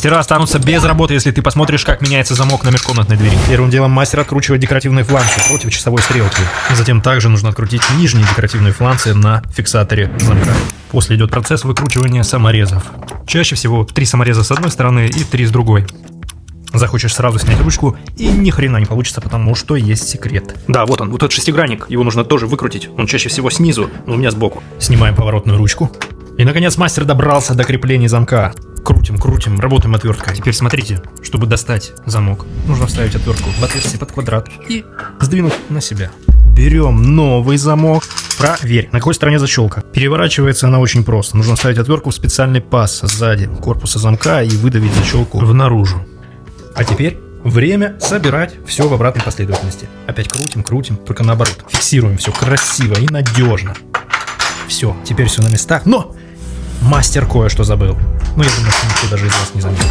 Мастера останутся без работы, если ты посмотришь, как меняется замок на межкомнатной двери. Первым делом мастер откручивает декоративные фланцы против часовой стрелки. Затем также нужно открутить нижние декоративные фланцы на фиксаторе замка. После идет процесс выкручивания саморезов. Чаще всего 3 самореза с одной стороны и 3 с другой. Захочешь сразу снять ручку, и ни хрена не получится, потому что есть секрет. Да, вот он, вот этот шестигранник, его нужно тоже выкрутить. Он чаще всего снизу, но у меня сбоку. Снимаем поворотную ручку. И наконец мастер добрался до крепления замка. Крутим, крутим, работаем отверткой. Теперь смотрите, чтобы достать замок, нужно вставить отвертку в отверстие под квадрат и сдвинуть на себя. Берем новый замок. Проверь, на какой стороне защелка. Переворачивается она очень просто. Нужно вставить отвертку в специальный паз сзади корпуса замка и выдавить защелку наружу. А теперь время собирать все в обратной последовательности. Опять крутим, крутим, только наоборот. Фиксируем все красиво и надежно. Все, теперь все на местах. Но мастер кое-что забыл. Ну, я думаю, что никто даже из вас не заметил.